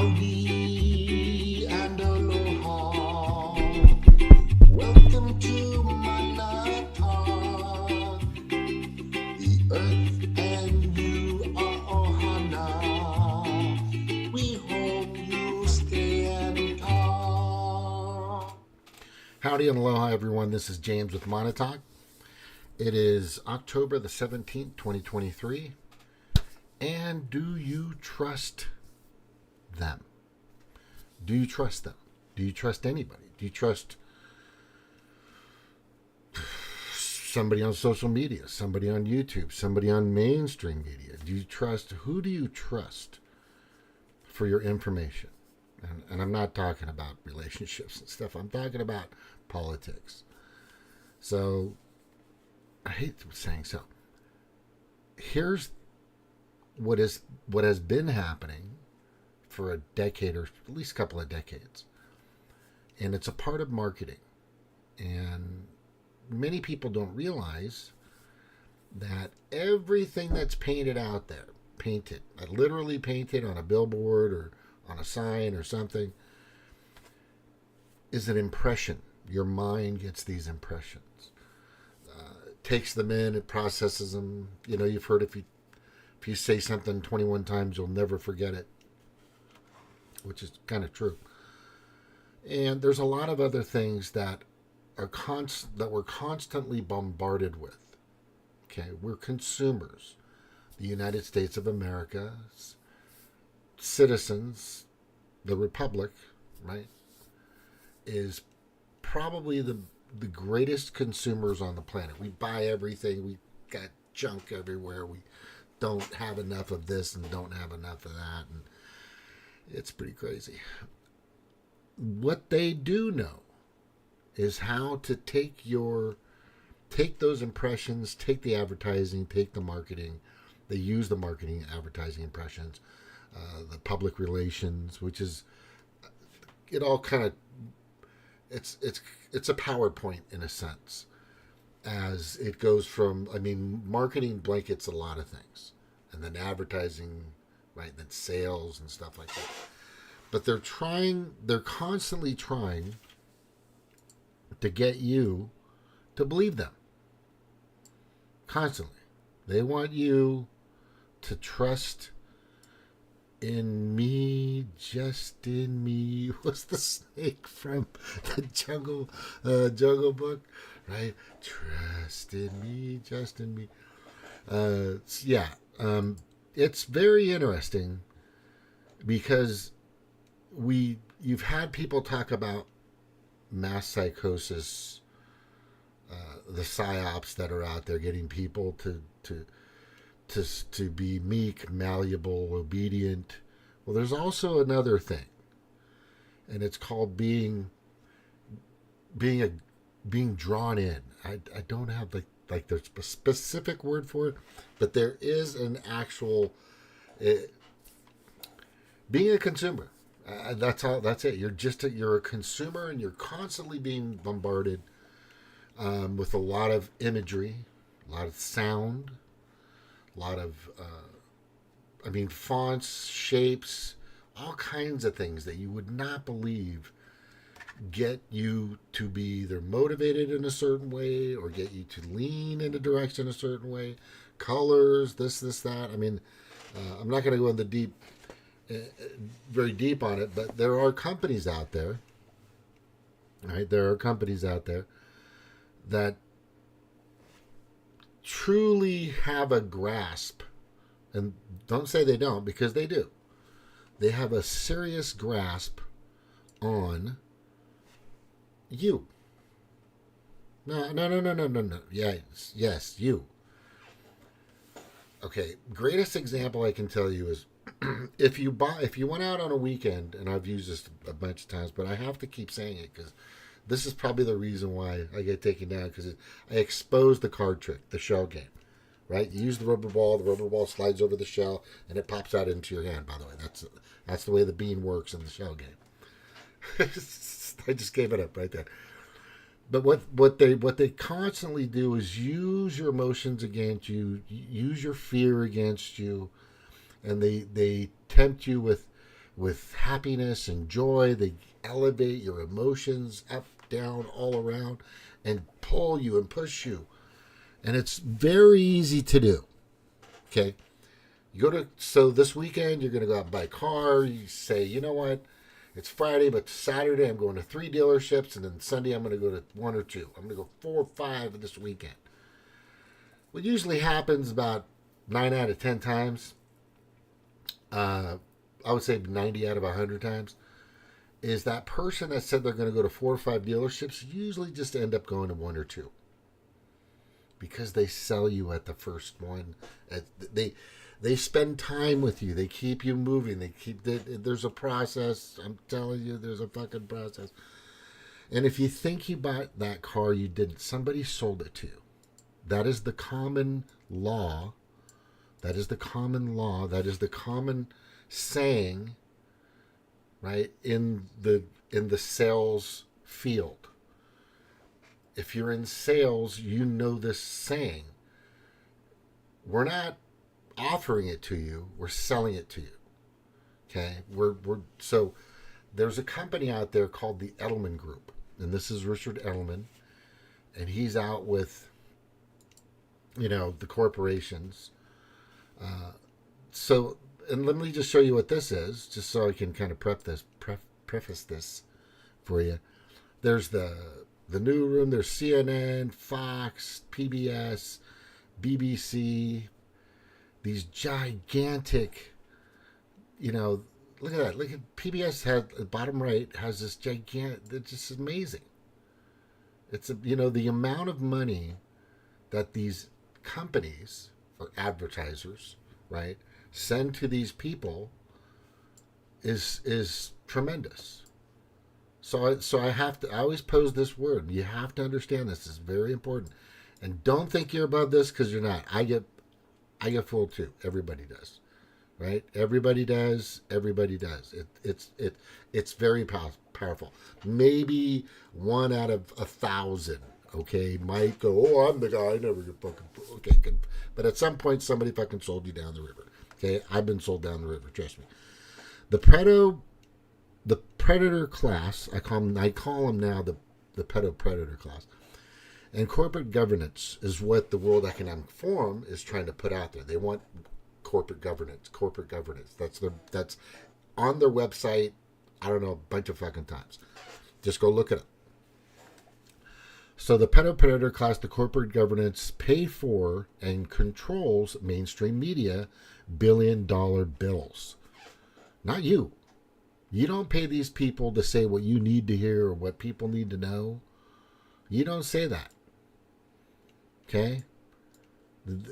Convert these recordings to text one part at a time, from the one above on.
Howdy and aloha. Welcome to Manata. The earth and you are ohana. We hope you stay and talk. Howdy and aloha, everyone. This is James with Montauk. It is October the 17th, 2023. And do you trust them? Do you trust them? Do you trust anybody? Do you trust somebody on social media, somebody on YouTube, somebody on mainstream media? Who do you trust for your information? And I'm not talking about relationships and stuff. I'm talking about politics. So, I hate saying so. Here's what has been happening for a decade or at least a couple of decades. And it's a part of marketing. And many people don't realize that everything that's painted out there, literally painted on a billboard or on a sign or something, is an impression. Your mind gets these impressions. It takes them in, it processes them. You know, you've heard if you say something 21 times, you'll never forget it, which is kind of true. And there's a lot of other things that are that we're constantly bombarded with. Okay, we're consumers. The United States of America's citizens, the Republic, right, is probably the greatest consumers on the planet. We buy everything. We got junk everywhere. We don't have enough of this and don't have enough of that, and it's pretty crazy. What they do know is how to take those impressions, take the advertising, take the marketing. They use the marketing, advertising, impressions, the public relations, which is it all kind of it's a PowerPoint in a sense. As it goes from, marketing blankets a lot of things, and then advertising, right, and then sales and stuff like that. But they're constantly trying to get you to believe them. Constantly. They want you to trust in me, just in me. What's the snake from the Jungle Book? Right? Trust in me, just in me. It's very interesting because you've had people talk about mass psychosis, the psyops that are out there, getting people to be meek, malleable, obedient. Well, there's also another thing, and it's called being drawn in. I don't have like there's a specific word for it, but there is an actual being a consumer. That's it. You're a consumer, and you're constantly being bombarded with a lot of imagery, a lot of sound, a lot of fonts, shapes, all kinds of things that you would not believe get you to be either motivated in a certain way or get you to lean in a direction a certain way. Colors, this, that. I'm not going to go in the very deep on it, but there are companies out there, right? There are companies out there that truly have a grasp, and don't say they don't, because they do. They have a serious grasp on you. No. Yes, you. Okay, greatest example I can tell you is if you went out on a weekend, and I've used this a bunch of times, but I have to keep saying it because this is probably the reason why I get taken down, because I exposed the card trick, the shell game, right? You use the rubber ball slides over the shell, and it pops out into your hand. By the way, that's the way the bean works in the shell game. I just gave it up right there. But what they constantly do is use your emotions against you, use your fear against you, and they tempt you with with happiness and joy. They elevate your emotions up, down, all around, and pull you and push you. And it's very easy to do. Okay? So this weekend, you're going to go out and buy a car. You say, you know what? It's Friday, but Saturday I'm going to 3 dealerships, and then Sunday I'm going to go to 1 or 2. I'm going to go 4 or 5 this weekend. What usually happens about 9 out of 10 times, I would say 90 out of 100 times, is that person that said they're going to go to 4 or 5 dealerships usually just end up going to 1 or 2. Because they sell you at the first one. They spend time with you. They keep you moving. There's a process. I'm telling you, there's a fucking process. And if you think you bought that car, you didn't. Somebody sold it to you. That is the common law. That is the common law. That is the common saying, right, in the sales field. If you're in sales, you know this saying. We're not offering it to you, we're selling it to you. Okay? So there's a company out there called the Edelman Group, and this is Richard Edelman, and he's out with, the corporations. And let me just show you what this is, just so I can kind of preface this for you. There's the Newsroom, there's CNN, Fox, PBS, BBC, these gigantic, look at that. Look at PBS at the bottom right has this gigantic, it's just amazing. It's, the amount of money that these companies or advertisers, right, send to these people is tremendous. So I always pose this word. You have to understand this. It's very important. And don't think you're above this, because you're not. I get fooled too. Everybody does. Right? Everybody does. Everybody does. It's very powerful. Maybe 1 out of 1,000, okay, might go, oh, I'm the guy. I never get fucking, okay, good. But at some point, somebody fucking sold you down the river. Okay? I've been sold down the river. Trust me. The Predator Class, I call them now the Pedo Predator Class. And corporate governance is what the World Economic Forum is trying to put out there. They want corporate governance. That's on their website, I don't know, a bunch of fucking times. Just go look it up. So the Pedo Predator Class, the corporate governance, pay for and controls mainstream media billion-dollar bills. Not you. You don't pay these people to say what you need to hear or what people need to know. You don't say that. Okay?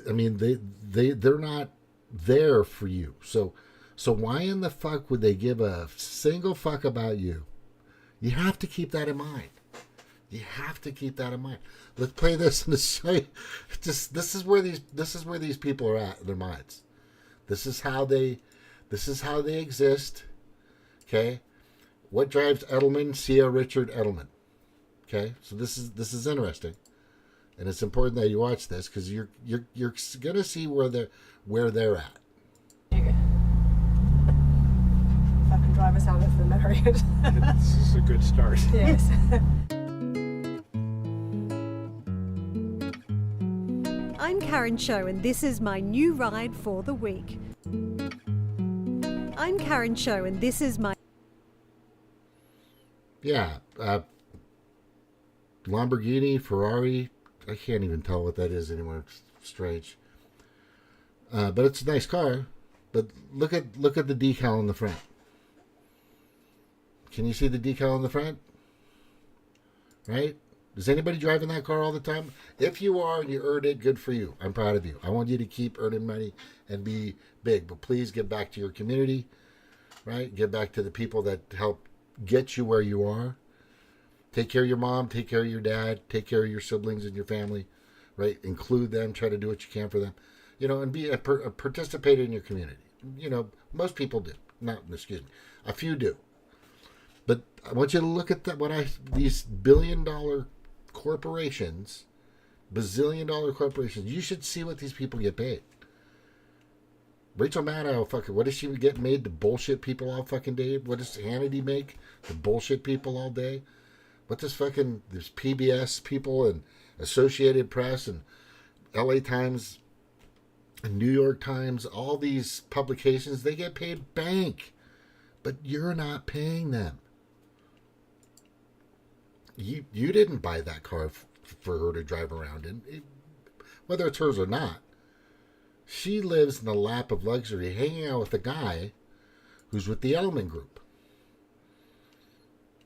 I mean, they're not there for you. So why in the fuck would they give a single fuck about you? You have to keep that in mind. You have to keep that in mind. Let's play this and show you. This is where these people are at in their minds. This is how they exist. Okay, what drives Edelman? CEO Richard Edelman. Okay, so this is interesting, and it's important that you watch this, because you're gonna see where they're at. If I can drive us out of the Marriott. This is a good start. Yes. I'm Karen Cho, and this is my new ride for the week. I'm Karen Cho, and this is my... Yeah, Lamborghini, Ferrari, I can't even tell what that is anymore. It's strange. But it's a nice car. But look at the decal in the front. Can you see the decal in the front? Right? Is anybody driving that car all the time? If you are and you earned it, good for you. I'm proud of you. I want you to keep earning money and be big. But please get back to your community, right? Get back to the people that help get you where you are. Take care of your mom, take care of your dad, take care of your siblings and your family, right? Include them, try to do what you can for them, and be a participator in your community. Most people do. A few do. But I want you to look at these billion-dollar corporations, bazillion-dollar corporations. You should see what these people get paid. Rachel Maddow, fucking, what does she get made to bullshit people all fucking day? What does Hannity make to bullshit people all day? What does fucking, there's PBS people and Associated Press and LA Times and New York Times, all these publications, they get paid bank. But you're not paying them. You didn't buy that car for her to drive around in, whether it's hers or not. She lives in the lap of luxury, hanging out with a guy who's with the Edelman Group.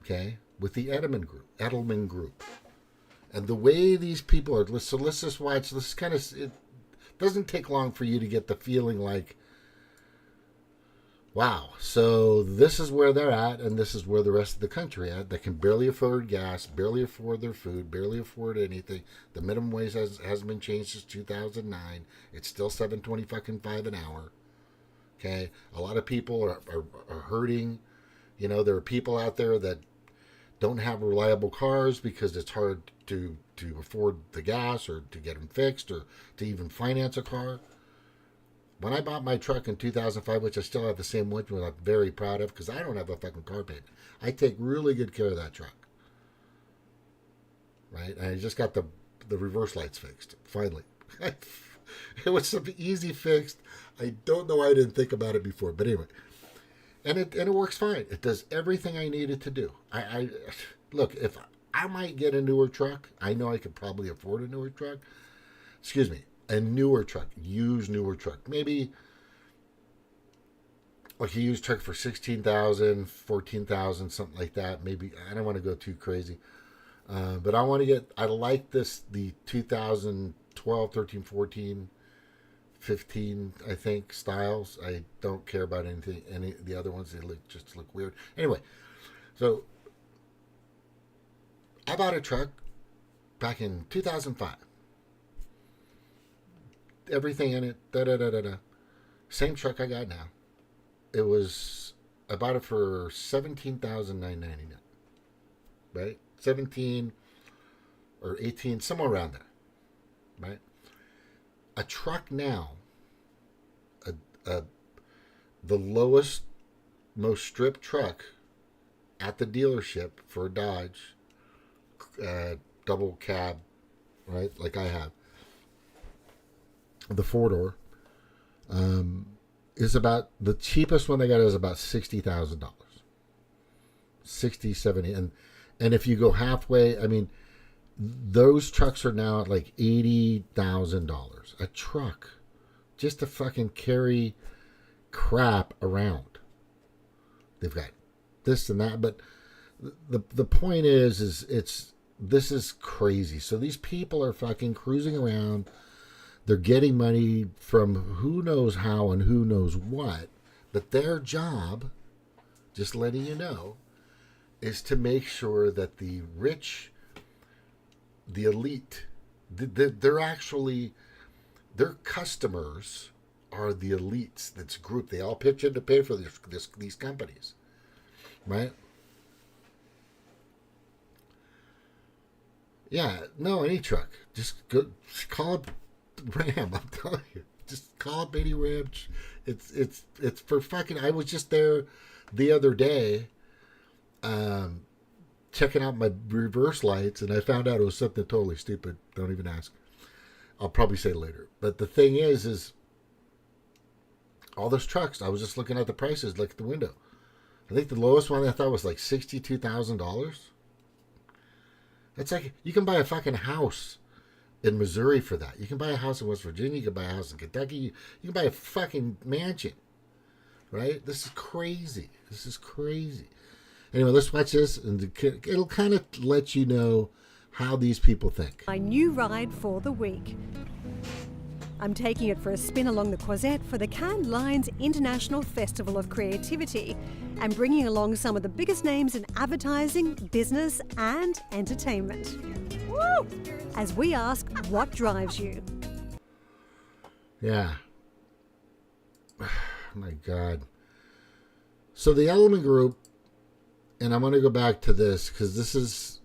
Okay? With the Edelman Group. And the way these people are, so let's just watch, this kind of, it doesn't take long for you to get the feeling like, wow, so this is where they're at, and this is where the rest of the country at. They can barely afford gas, barely afford their food, barely afford anything. The minimum wage hasn't been changed since 2009. It's still $7.25 an hour. Okay, a lot of people are hurting. You know, there are people out there that don't have reliable cars because it's hard to afford the gas or to get them fixed or to even finance a car. When I bought my truck in 2005, which I still have the same one, which I'm very proud of because I don't have a fucking car payment. I take really good care of that truck. Right? And I just got the reverse lights fixed, finally. It was some easy fixed. I don't know why I didn't think about it before, but anyway. And it works fine. It does everything I need it to do. I look, if I might get a newer truck, I know I could probably afford a newer truck. Excuse me. A newer truck, used newer truck. Maybe like a used truck for $16,000, $14,000, something like that. Maybe, I don't want to go too crazy. But I like the 2012, 13, 14, 15, I think, styles. I don't care about any of the other ones. They just look weird. Anyway, so I bought a truck back in 2005. Everything in it, Same truck I got now. I bought it for $17,999, right? 17 or 18, somewhere around there, right? A truck now, the lowest, most stripped truck at the dealership for a Dodge, double cab, right? Like I have. The 4-door is about, the cheapest one they got is about $60,000. 60, 70. And if you go halfway, I mean, those trucks are now at like $80,000. A truck. Just to fucking carry crap around. They've got this and that. But the point is this is crazy. So these people are fucking cruising around. They're getting money from who knows how and who knows what. But their job, just letting you know, is to make sure that the rich, the elite, they're actually, their customers are the elites. That's group. They all pitch in to pay for these companies. Right? Yeah, no, any truck. Just call it Ram, I'm telling you. Just call it Baby Ram. It's for fucking, I was just there the other day checking out my reverse lights, and I found out it was something totally stupid. Don't even ask. I'll probably say later. But the thing is all those trucks, I was just looking at the prices, like at the window. I think the lowest one I thought was like $62,000. That's like, you can buy a fucking house in Missouri for that. You can buy a house in West Virginia. You can buy a house in Kentucky. You can buy a fucking mansion. Right? This is crazy. This is crazy. Anyway, let's watch this, and it'll kind of let you know how these people think. My new ride for the week. I'm taking it for a spin along the Croisette for the Cannes Lions International Festival of Creativity and bringing along some of the biggest names in advertising, business and entertainment. Woo! As we ask, what drives you? Yeah. My God. So the Edelman Group, and I'm going to go back to this because this is,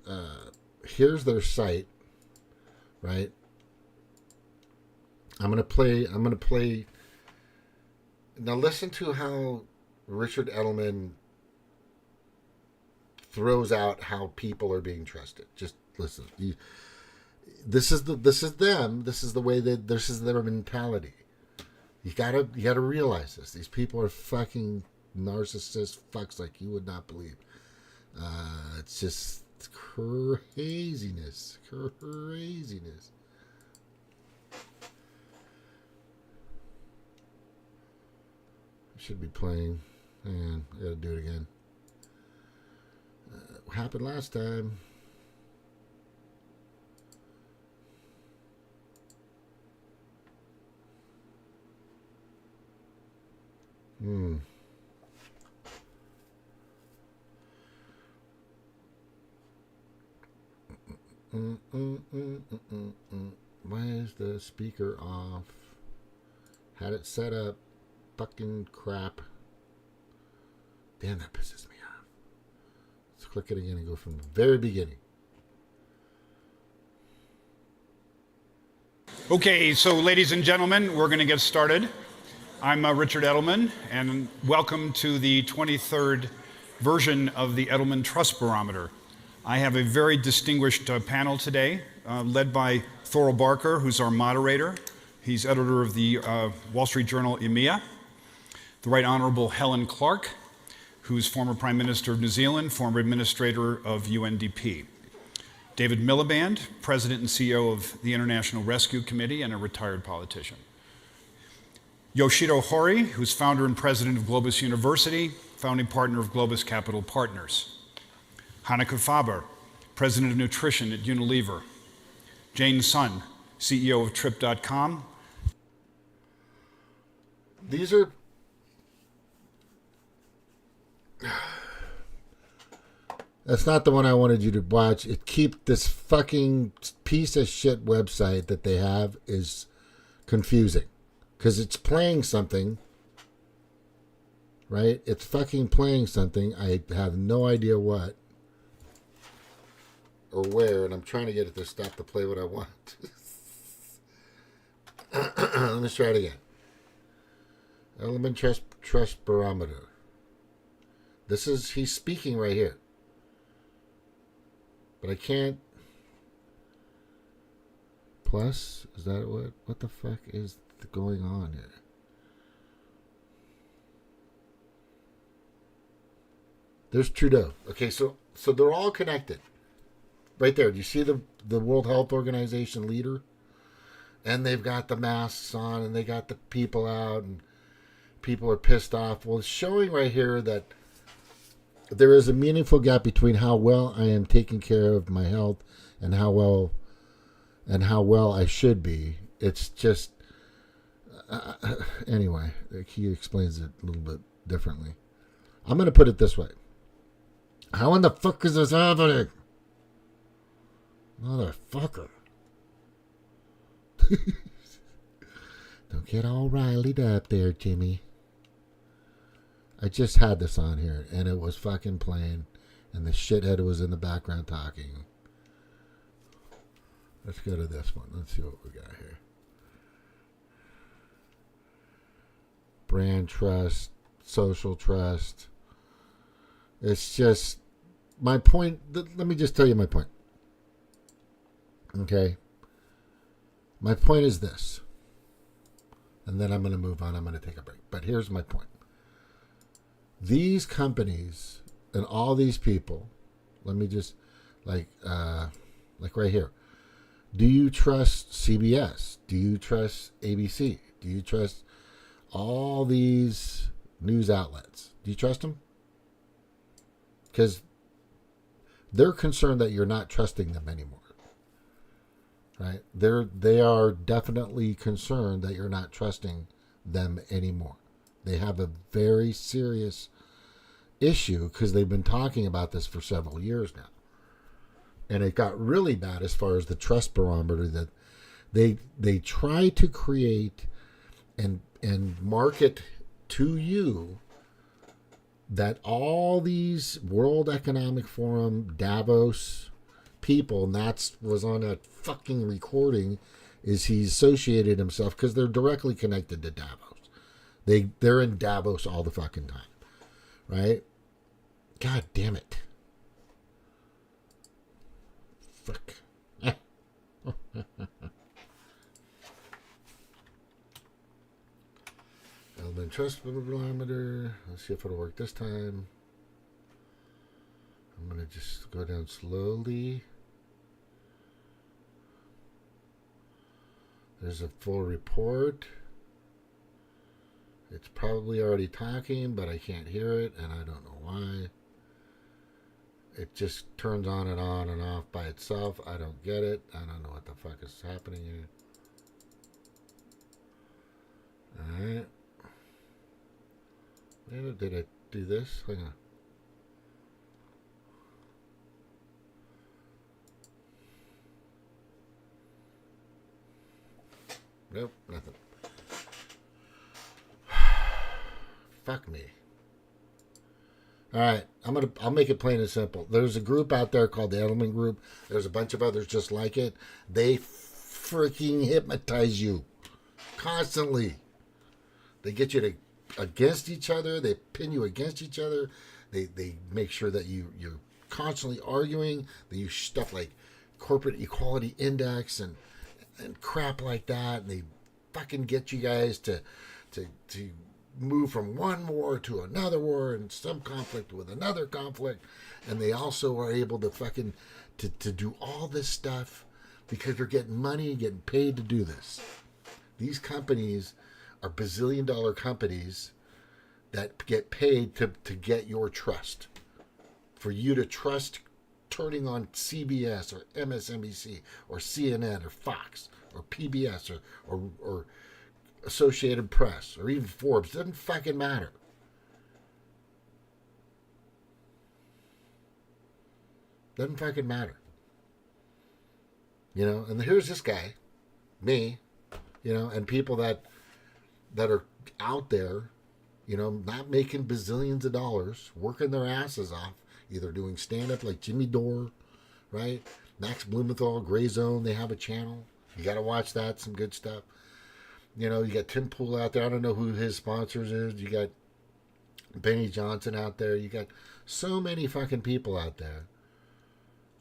here's their site, right? I'm going to play Now listen to how Richard Edelman throws out how people are being trusted. Just listen. This is them. This is the way that this is their mentality. You gotta realize this. These people are fucking narcissist fucks like you would not believe. It's just craziness. Craziness. Should be playing. Man, I gotta do it again. What happened last time? Why is the speaker off? Had it set up. Fucking crap. Damn, that pisses me off. Let's click it again and go from the very beginning. Okay, so ladies and gentlemen, we're going to get started. I'm Richard Edelman, and welcome to the 23rd version of the Edelman Trust Barometer. I have a very distinguished panel today, led by Thorol Barker, who's our moderator. He's editor of the Wall Street Journal EMEA. The Right Honorable Helen Clark, who's former Prime Minister of New Zealand, former administrator of UNDP. David Miliband, President and CEO of the International Rescue Committee and a retired politician. Yoshito Hori, who's founder and president of Globus University, founding partner of Globus Capital Partners. Hanneke Faber, president of nutrition at Unilever. Jane Sun, CEO of Trip.com. These are... That's not the one I wanted you to watch. Keep this fucking piece of shit website that they have is confusing. Because it's playing something. Right? It's fucking playing something. I have no idea what. Or where. And I'm trying to get it to stop to play what I want. Let me try it again. Element Trust Barometer. He's speaking right here. But I can't. Plus, is that what the fuck is going on here? There's Trudeau. Okay, so they're all connected. Right there. Do you see the World Health Organization leader? And they've got the masks on and they got the people out and people are pissed off. Well, it's showing right here that there is a meaningful gap between how well I am taking care of my health and how well I should be. It's just anyway, he explains it a little bit differently. I'm going to put it this way. How in the fuck is this happening? Motherfucker. Don't get all riled up there, Jimmy. I just had this on here, and it was fucking playing, and the shithead was in the background talking. Let's go to this one. Let's see what we got here. Brand trust, social trust. It's just, my point, let me just tell you my point. Okay? My point is this. And then I'm going to move on. I'm going to take a break. But here's my point. These companies and all these people, let me just, like right here. Do you trust CBS? Do you trust ABC? Do you trust all these news outlets? Do you trust them? Because they're concerned that you're not trusting them anymore. Right? They are definitely concerned that you're not trusting them anymore. They have a very serious issue because they've been talking about this for several years now. And it got really bad as far as the trust barometer that they try to create and market to you that all these World Economic Forum, Davos people, and that was on a fucking recording, is he associated himself because they're directly connected to Davos. They're in Davos all the fucking time, right? God damn it. Fuck. Element Trust Barometer. Let's see if it'll work this time. I'm going to just go down slowly. There's a full report. It's probably already talking, but I can't hear it, and I don't know why. It just turns on and off by itself. I don't get it. I don't know what the fuck is happening here. Alright. Did I do this? Hang on. Nope, nothing. Fuck me. Alright, I'll make it plain and simple. There's a group out there called the Edelman Group. There's a bunch of others just like it. They freaking hypnotize you constantly. They get you to against each other. They pin you against each other. They make sure that you're constantly arguing. They use stuff like corporate equality index and crap like that. And they fucking get you guys to move from one war to another war and some conflict with another conflict. And they also are able to fucking to do all this stuff because they're getting money, getting paid to do this. These companies are bazillion-dollar companies that get paid to get your trust. For you to trust turning on CBS or MSNBC or CNN or Fox or PBS or Associated Press or even Forbes. Doesn't fucking matter. Doesn't fucking matter. You know, and here's this guy, me, you know, and people that are out there, you know, not making bazillions of dollars, working their asses off, either doing stand-up like Jimmy Dore, right? Max Blumenthal, Gray Zone, they have a channel. You got to watch that, some good stuff. You know, you got Tim Pool out there. I don't know who his sponsors is. You got Benny Johnson out there. You got so many fucking people out there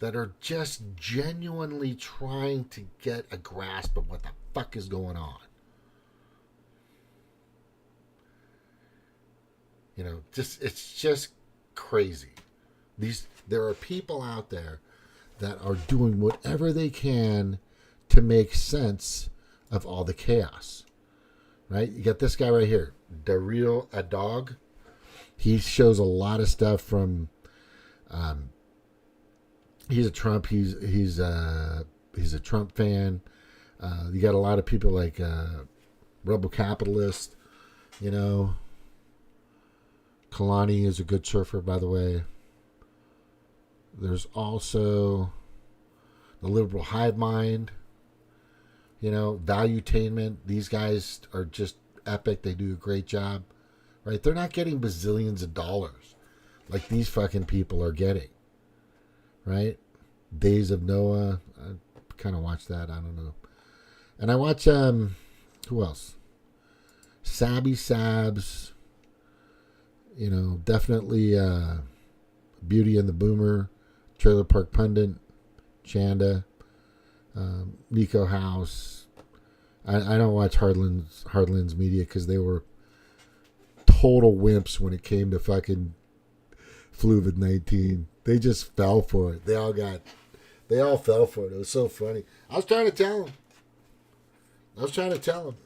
that are just genuinely trying to get a grasp of what the fuck is going on. You know, it's just crazy. There are people out there that are doing whatever they can to make sense of all the chaos. Right? You got this guy right here, Daryl Adog. He shows a lot of stuff from he's a Trump he's a Trump fan. You got a lot of people like Rebel Capitalist, you know. Kalani is a good surfer, by the way. There's also the Liberal Hive Mind, you know, Valuetainment. These guys are just epic. They do a great job, right? They're not getting bazillions of dollars like these fucking people are getting, right? Days of Noah. I kind of watch that. I don't know. And I watch, who else? Sabby Sabs. You know, definitely Beauty and the Boomer, Trailer Park Pundit, Chanda, Nico House. I don't watch Hardlands Media because they were total wimps when it came to fucking Fluvid-19. They just fell for it. They all fell for it. It was so funny. I was trying to tell them.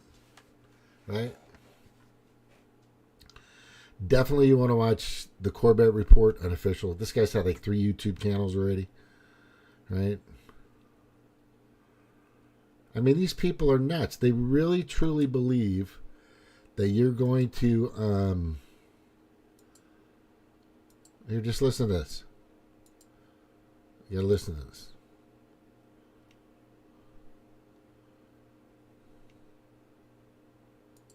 Right? Definitely you want to watch the Corbett Report unofficial. This guy's had like 3 YouTube channels already. Right? I mean, these people are nuts. They really, truly believe that you're going to... Here, just listen to this. You gotta listen to this.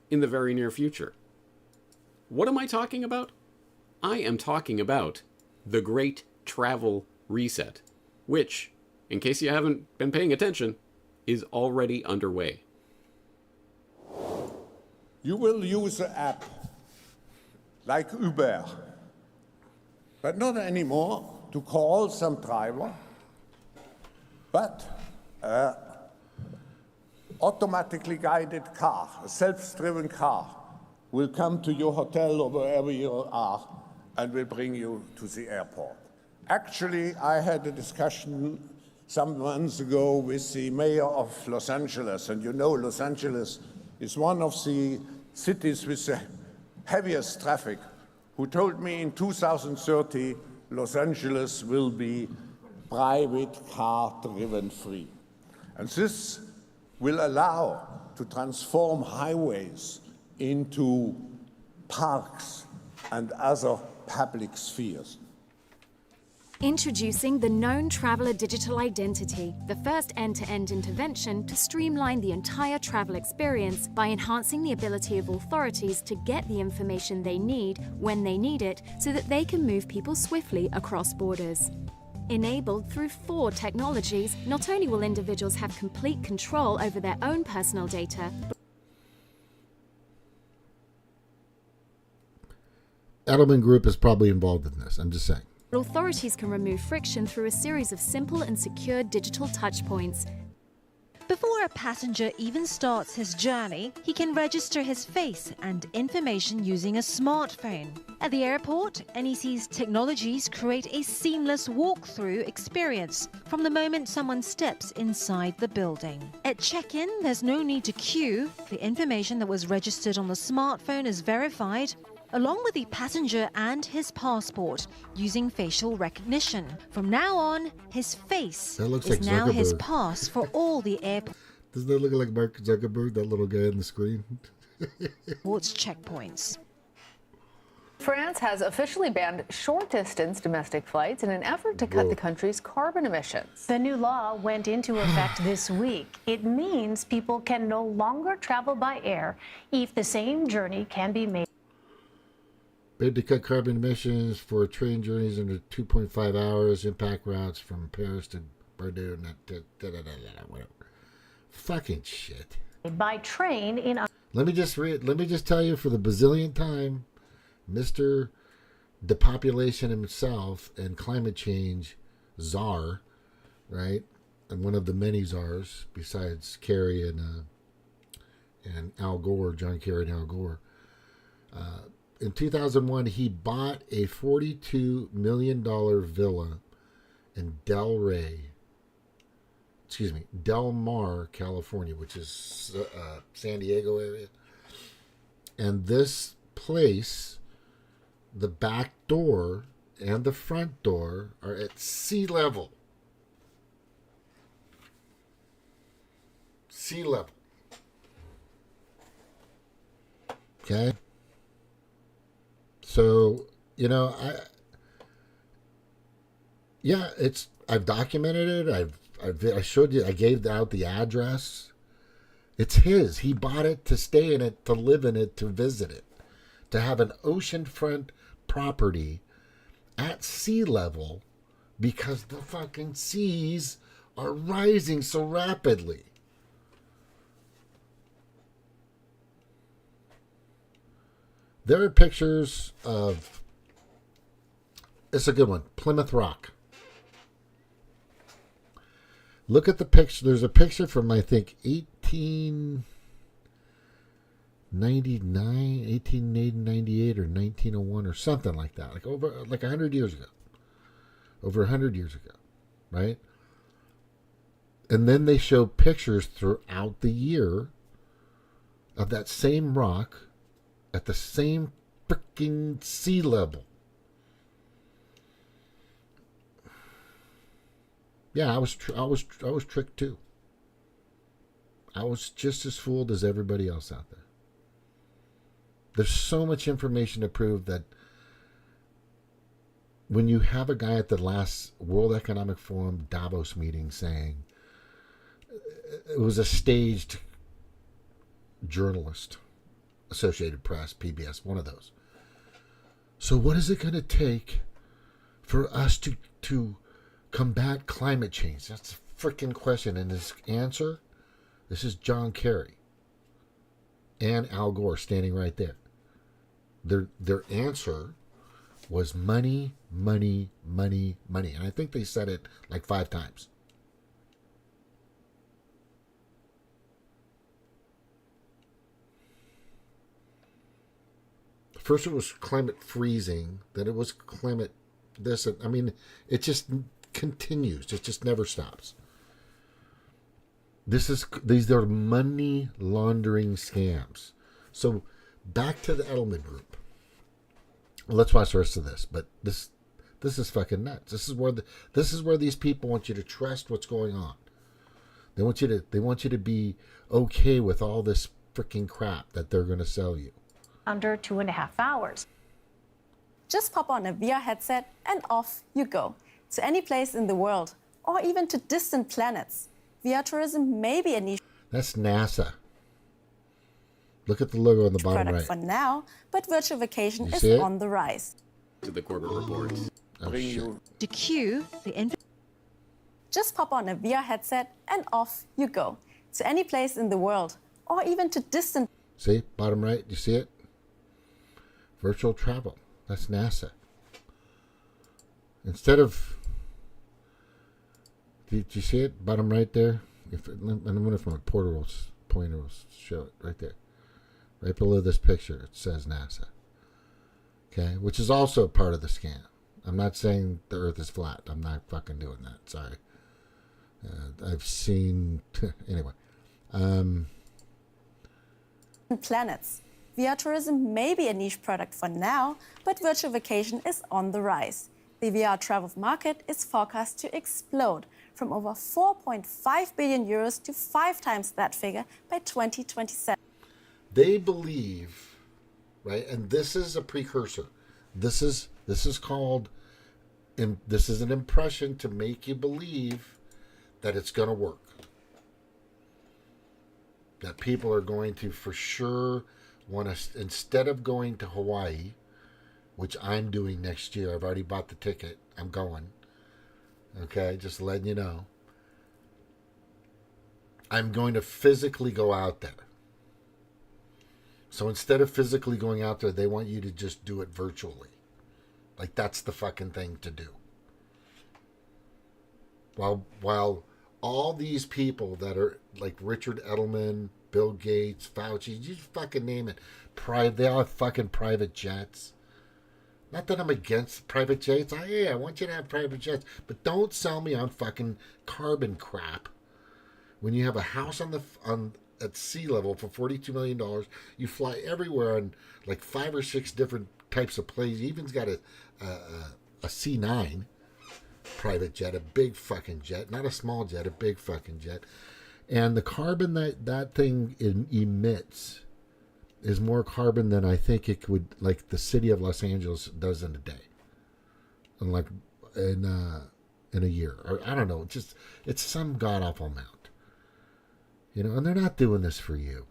In the very near future. What am I talking about? I am talking about the Great Travel Reset, which, in case you haven't been paying attention, is already underway. You will use an app like Uber, but not anymore to call some driver, but an automatically guided car, a self-driven car, will come to your hotel or wherever you are and will bring you to the airport. Actually, I had a discussion some months ago with the mayor of Los Angeles, and you know Los Angeles is one of the cities with the heaviest traffic, who told me in 2030, Los Angeles will be private car-driven free. And this will allow to transform highways into parks and other public spheres. Introducing the Known Traveller Digital Identity, the first end-to-end intervention to streamline the entire travel experience by enhancing the ability of authorities to get the information they need when they need it so that they can move people swiftly across borders. Enabled through 4 technologies, not only will individuals have complete control over their own personal data, Edelman Group is probably involved in this. I'm just saying. but authorities can remove friction through a series of simple and secure digital touchpoints. Before a passenger even starts his journey, he can register his face and information using a smartphone. At the airport, NEC's technologies create a seamless walk-through experience from the moment someone steps inside the building. At check-in, there's no need to queue. The information that was registered on the smartphone is verified, along with the passenger and his passport, using facial recognition. From now on, his face That looks is like now his Zuckerberg. pass for all the Doesn't that look like Mark Zuckerberg, that little guy on the screen? airport's checkpoints. France has officially banned short-distance domestic flights in an effort to cut the country's carbon emissions. The new law went into effect this week. It means people can no longer travel by air if the same journey can be made. Bid to cut carbon emissions for train journeys under 2.5 hours, impact routes from Paris to Bordeaux, whatever. Fucking shit. By train in. Let me just tell you for the bazillionth time, Mr. Depopulation himself and climate change czar, right? And one of the many czars besides Kerry and Al Gore, John Kerry and Al Gore. In 2001, he bought a $42 million villa in Del Mar, California, which is San Diego area. And this place, the back door and the front door are at sea level. Sea level. Okay? So, I've documented it. I showed you, I gave out the address. It's his. He bought it to stay in it, to live in it, to visit it, to have an oceanfront property at sea level because the fucking seas are rising so rapidly. There are pictures of, it's a good one, Plymouth Rock. Look at the picture. There's a picture from, I think, 1898 or 1901 or something like that. Like 100 years ago. Over 100 years ago, right? And then they show pictures throughout the year of that same rock at the same freaking sea level. Yeah, I was tricked too. I was just as fooled as everybody else out there. There's so much information to prove that when you have a guy at the last World Economic Forum Davos meeting saying it was a staged journalist, Associated Press, PBS, one of those. So what is it going to take for us to combat climate change? That's a freaking question. And his answer, this is John Kerry. and Al Gore standing right there. Their answer was money, money, money, money. And I think they said it like 5 times. First it was climate freezing, then it was climate this. I mean, it just continues. It just never stops. These are money laundering scams. So back to the Edelman Group. Let's watch the rest of this. But this is fucking nuts. This is where these people want you to trust what's going on. They want you to be okay with all this freaking crap that they're going to sell you. Under 2.5 hours. Just pop on a VR headset and off you go. To any place in the world, or even to distant planets. VR tourism may be a niche That's NASA. Look at the logo on the bottom product right. for now, but virtual vacation You is see it? on the rise. To the Corbett Report. Oh, Bring shit. you To cue the Just pop on a VR headset and off you go. To any place in the world, or even to distant See? Bottom right. You see it? Virtual travel. That's NASA. Instead of... Did you see it? Bottom right there? I wonder if my pointer will show it. Right there. Right below this picture, it says NASA. Okay? Which is also part of the scam. I'm not saying the Earth is flat. I'm not fucking doing that. Sorry. I've seen... anyway. planets. VR tourism may be a niche product for now, but virtual vacation is on the rise. The VR travel market is forecast to explode from over 4.5 billion euros to 5 times that figure by 2027. They believe, right, and this is a precursor. This is called, this is an impression to make you believe that it's going to work. That people are going to for sure want to, instead of going to Hawaii, which I'm doing next year, I've already bought the ticket, I'm going. Okay, just letting you know. I'm going to physically go out there. So instead of physically going out there, they want you to just do it virtually. Like, that's the fucking thing to do. While all these people that are like Richard Edelman, Bill Gates, Fauci, you fucking name it, they all have fucking private jets. Not that I'm against private jets. I want you to have private jets, but don't sell me on fucking carbon crap. When you have a house at sea level for $42 million, you fly everywhere on like 5 or 6 different types of planes. You even's got a C9 private jet, a big fucking jet, not a small jet, a big fucking jet. And the carbon that thing emits is more carbon than I think it would, like the city of Los Angeles does in a day, and like in a year, or I don't know. It's some god awful amount, you know. And they're not doing this for you.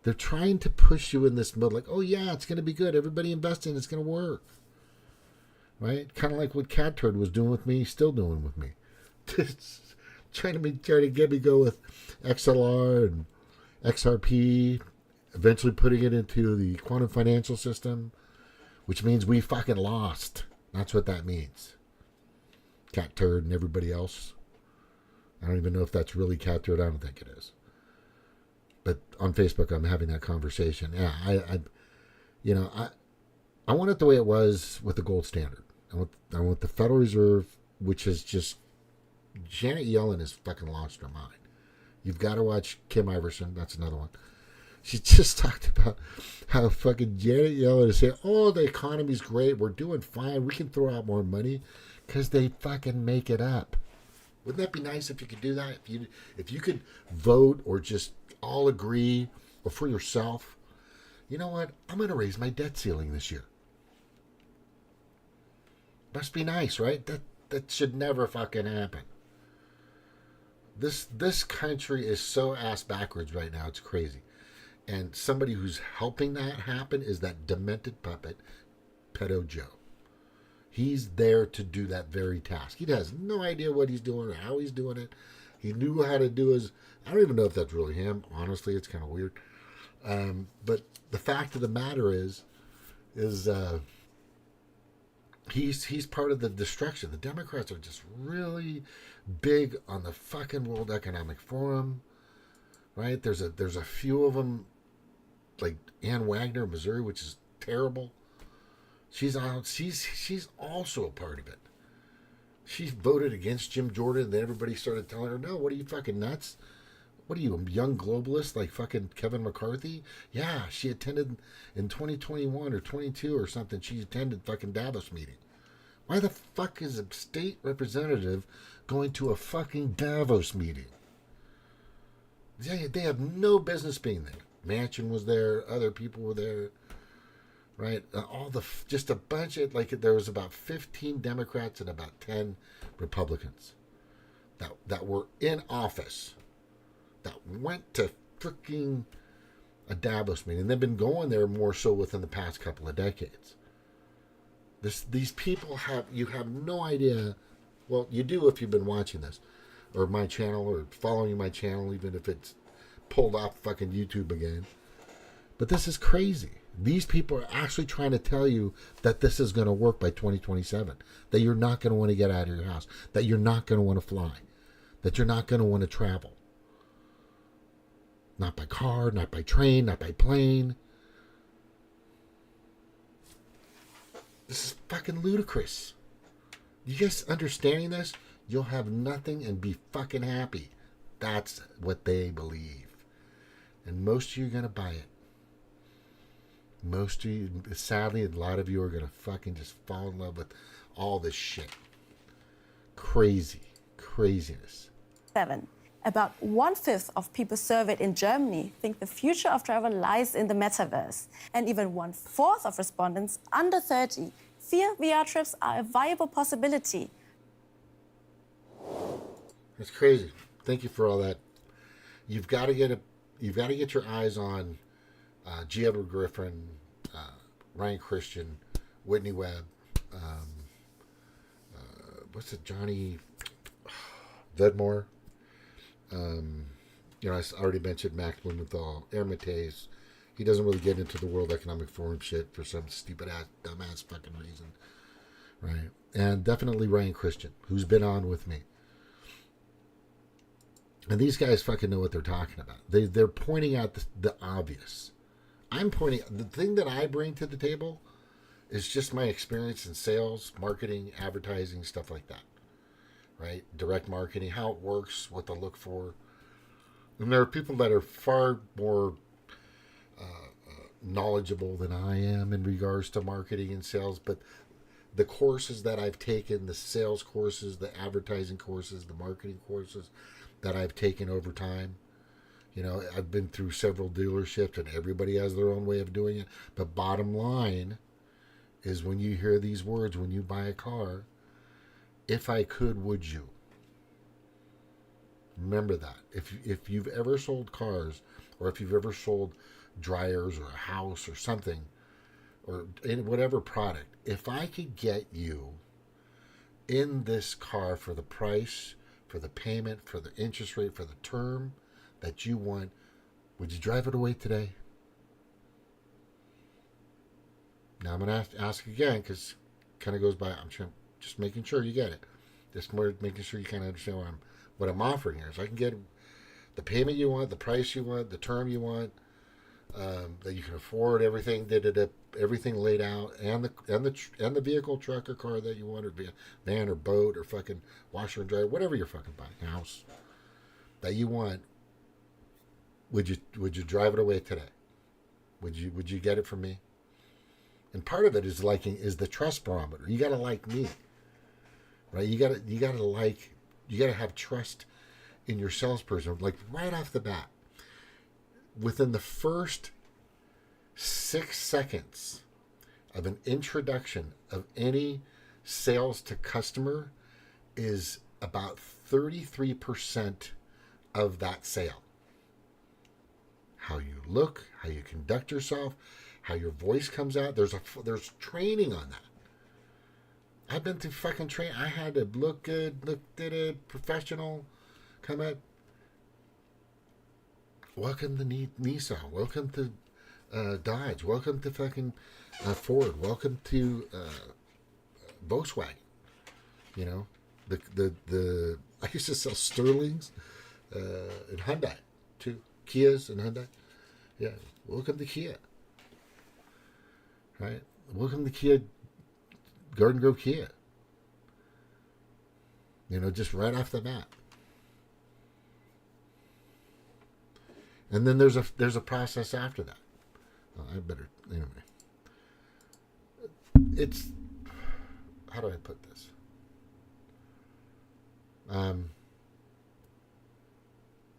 They're trying to push you in this mode, like, oh yeah, it's going to be good. Everybody invest in it. It's going to work, right? Kind of like what Cat Turd was doing with me, still doing with me. trying to get me go with XLR and XRP, eventually putting it into the quantum financial system, which means we fucking lost. That's what that means. Cat Turd and everybody else. I don't even know if that's really Cat Turd. I don't think it is. But on Facebook, I'm having that conversation. Yeah, I want it the way it was with the gold standard. I want the Federal Reserve, which is just, Janet Yellen has fucking lost her mind. You've got to watch Kim Iverson. That's another one. She just talked about how fucking Janet Yellen is saying, oh, the economy's great. We're doing fine. We can throw out more money, because they fucking make it up. Wouldn't that be nice if you could do that? If you could vote or just all agree, or for yourself, you know what? I'm going to raise my debt ceiling this year. Must be nice, right? That should never fucking happen. This country is so ass backwards right now. It's crazy. And somebody who's helping that happen is that demented puppet, Pedo Joe. He's there to do that very task. He has no idea what he's doing or how he's doing it. He knew how to do his. I don't even know if that's really him. Honestly, it's kind of weird. But the fact of the matter is he's part of the destruction. The Democrats are just really big on the fucking World Economic Forum, right? There's a few of them, like Ann Wagner, Missouri, which is terrible. She's also a part of it. She voted against Jim Jordan, and then everybody started telling her, "No, what are you fucking nuts? What are you, a young globalist like fucking Kevin McCarthy?" Yeah, she attended in 2021 or 22 or something. She attended fucking Davos meeting. Why the fuck is a state representative going to a fucking Davos meeting? They have no business being there. Manchin was there. Other people were there. Right? Just a bunch of, like, there was about 15 Democrats and about 10 Republicans that were in office that went to freaking a Davos meeting. And they've been going there more so within the past couple of decades. These people you have no idea. Well, you do if you've been watching this, or my channel, or following my channel, even if it's pulled off fucking YouTube again. But this is crazy. These people are actually trying to tell you that this is going to work by 2027. That you're not going to want to get out of your house. That you're not going to want to fly. That you're not going to want to travel. Not by car, not by train, not by plane. This is fucking ludicrous. You guys understanding this? You'll have nothing and be fucking happy. That's what they believe. And most of you are going to buy it. Most of you, sadly, a lot of you are going to fucking just fall in love with all this shit. Craziness. 7. About 1/5 of people surveyed in Germany think the future of travel lies in the metaverse. And even 1/4 of respondents under 30 fear VR trips are a viable possibility. That's crazy. Thank you for all that. You've got to get your eyes on G. Edward Griffin, Ryan Christian, Whitney Webb, what's it, Johnny Vedmore. I already mentioned Max Blumenthal, Hermitage. He doesn't really get into the World Economic Forum shit for some stupid ass, dumbass fucking reason, right? And definitely Ryan Christian, who's been on with me. And these guys fucking know what they're talking about. They're pointing out the obvious. The thing that I bring to the table is just my experience in sales, marketing, advertising, stuff like that. Right? Direct marketing, how it works, what to look for. And there are people that are far more knowledgeable than I am in regards to marketing and sales. But the courses that I've taken, the sales courses, the advertising courses, the marketing courses that I've taken over time, I've been through several dealerships and everybody has their own way of doing it. But bottom line is, when you hear these words, when you buy a car, if I could, would you? Remember that. If you've ever sold cars, or if you've ever sold dryers or a house or something, or in whatever product, if I could get you in this car for the price, for the payment, for the interest rate, for the term that you want, would you drive it away today? Now I'm going to ask again, because it kind of goes by, I'm just making sure you get it. Just more making sure you kind of understand what I'm offering here. So I can get the payment you want, the price you want, the term you want, that you can afford, everything laid out, and the vehicle, truck, or car that you want, or van or boat or fucking washer and dryer, whatever you're fucking buying, house that you want. Would you drive it away today? Would you get it from me? And part of it is the trust barometer. You gotta like me, right? You gotta have trust in your salesperson, like right off the bat. Within the first 6 seconds of an introduction of any sales to customer is about 33% of that sale. How you look, how you conduct yourself, how your voice comes out. There's training on that. I've been through fucking training. I had to look good, professional, Come at. Welcome to Nissan. Welcome to Dodge. Welcome to fucking Ford. Welcome to Volkswagen. You know, the I used to sell Sterlings and Hyundai too. Kias and Hyundai. Yeah. Welcome to Kia. Right. Welcome to Kia. Garden Grove Kia. You know, just right off the bat. And then there's a process after that. Well, I better anyway. It's, how do I put this?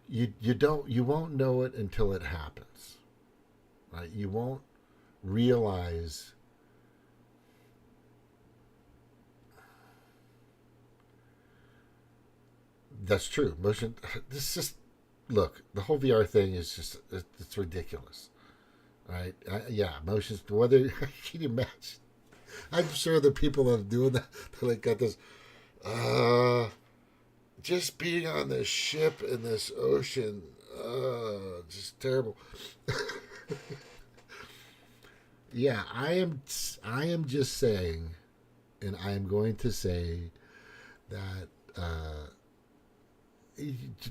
You won't know it until it happens, right? You won't realize. That's true. Motion. This just look. The whole VR thing is just—it's ridiculous, right? Yeah, motions. Whether can you imagine? I'm sure the people that are doing that, they like got this. Just being on this ship in this ocean, just terrible. Yeah, I am just saying, and I am going to say that.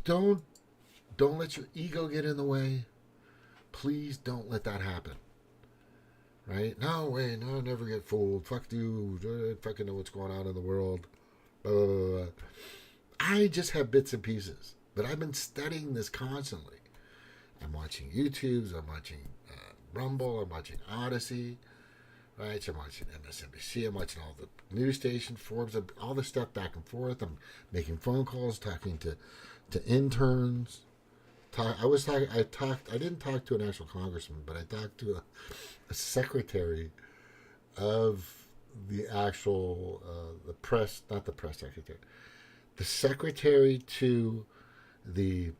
Don't let your ego get in the way. Please don't let that happen. Right? No way. No, never get fooled. Fuck you. I fucking know what's going on in the world. Blah, blah, blah, blah. I just have bits and pieces, but I've been studying this constantly. I'm watching YouTubes. I'm watching Rumble. I'm watching Odyssey. Right? So I'm watching MSNBC. I'm watching all the news station forums, all the stuff back and forth. I'm making phone calls, talking to interns. I didn't talk to an actual congressman, but I talked to a secretary of the actual the press, not the press secretary, the secretary to the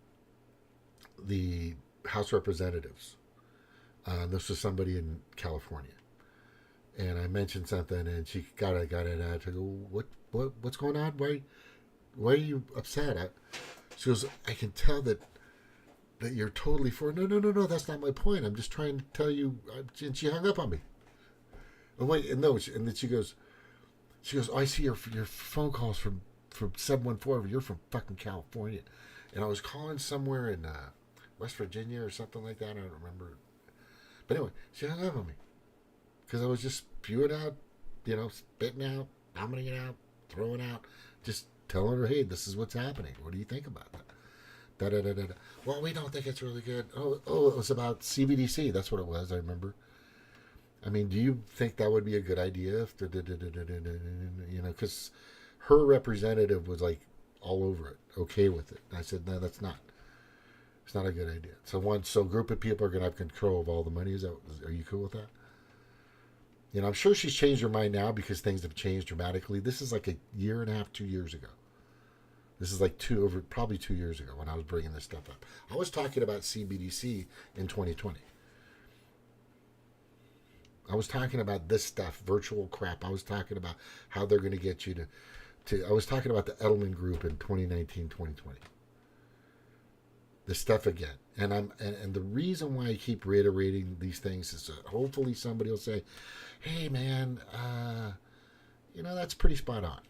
House Representatives. This was somebody in California. And I mentioned something, and she got it. And I go, what's going on? Why are you upset? She goes, I can tell that you're totally for. No. That's not my point. I'm just trying to tell you. And she hung up on me. Oh wait, and no. And then she goes, oh, I see your phone calls from 714. You're from fucking California, and I was calling somewhere in West Virginia or something like that. I don't remember. But anyway, she hung up on me. Because I was just spewing out, spitting out, vomiting it out, throwing out, just telling her, hey, this is what's happening. What do you think about that? Da-da-da-da-da. Well, we don't think it's really good. Oh, it was about CBDC. That's what it was, I remember. I mean, do you think that would be a good idea? Because her representative was like all over it, okay with it. And I said, no, that's not. It's not a good idea. So a group of people are going to have control of all the money. Are you cool with that? I'm sure she's changed her mind now because things have changed dramatically. This is like a year and a half, 2 years ago. This is like probably 2 years ago when I was bringing this stuff up. I was talking about CBDC in 2020. I was talking about this stuff, virtual crap. I was talking about how they're going to get you to. I was talking about the Edelman Group in 2019, 2020. This stuff again. And the reason why I keep reiterating these things is that hopefully somebody will say, hey man, that's pretty spot on.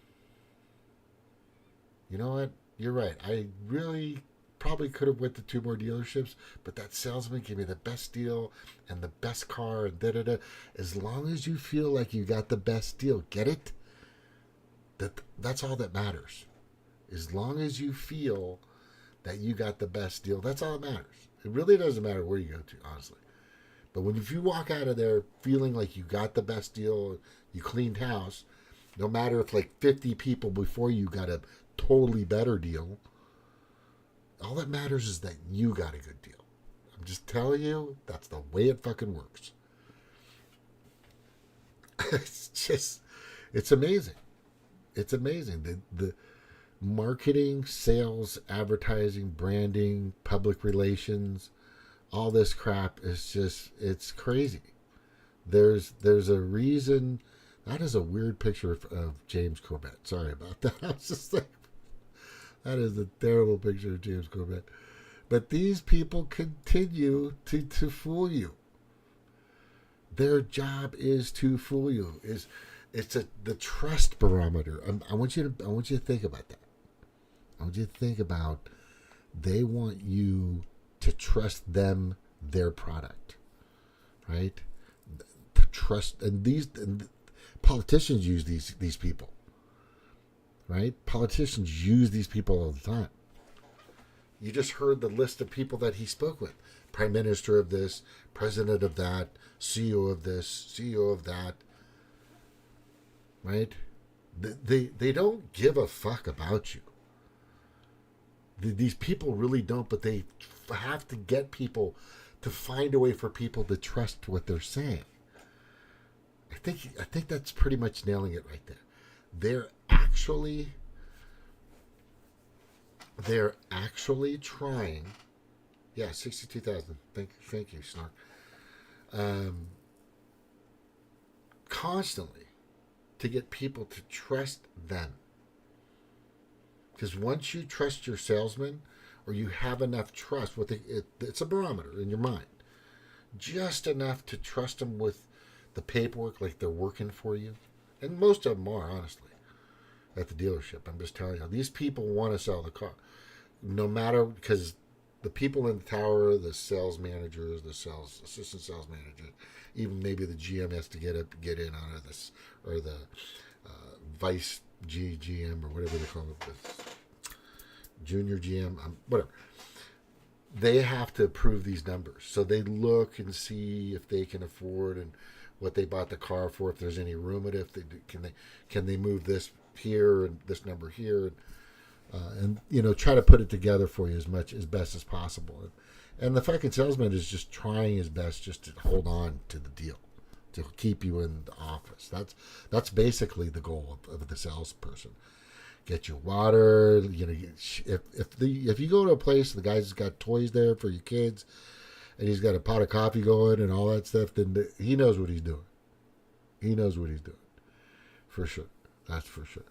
You know what? You're right. I really probably could have went to 2 more dealerships, but that salesman gave me the best deal and the best car and da-da-da. As long as you feel like you got the best deal, get it? That's all that matters. As long as you feel that you got the best deal, that's all that matters. It really doesn't matter where you go to, honestly. But if you walk out of there feeling like you got the best deal, you cleaned house, no matter if like 50 people before you got a totally better deal, all that matters is that you got a good deal. I'm just telling you, that's the way it fucking works. It's amazing. It's amazing. The marketing, sales, advertising, branding, public relations, all this crap is it's crazy. There's a reason. That is a weird picture of James Corbett. Sorry about that. I was just like, That is a terrible picture of James Corbett. But these people continue to fool you. Their job is to fool you. It's the trust barometer. I want you to think about that. I want you to think about they want you to trust them, their product, right? To trust, and politicians use these people, right? Politicians use these people all the time. You just heard the list of people that he spoke with: Prime Minister of this, President of that, CEO of this, CEO of that. Right? They don't give a fuck about you. These people really don't, but they have to get people to find a way for people to trust what they're saying. I think that's pretty much nailing it right there. They're actually trying. Yeah, 62,000. Thank you, Snark. Constantly to get people to trust them. Because once you trust your salesman, or you have enough trust, it's a barometer in your mind, just enough to trust them with the paperwork, like they're working for you. And most of them are, honestly, at the dealership. I'm just telling you, these people want to sell the car. No matter, because the people in the tower, the sales managers, assistant sales managers, even maybe the GM has to get in on it, this, or the vice GM or whatever they call it, this junior GM, whatever. They have to approve these numbers, so they look and see if they can afford and what they bought the car for, if there's any room in it, if they can they move this here and this number here, and try to put it together for you as best as possible. And the fucking salesman is just trying his best just to hold on to the deal, to keep you in the office. That's basically the goal of the salesperson. Get your water. If you go to a place, the guy's got toys there for your kids, and he's got a pot of coffee going and all that stuff, then he knows what he's doing. He knows what he's doing, for sure. That's for sure.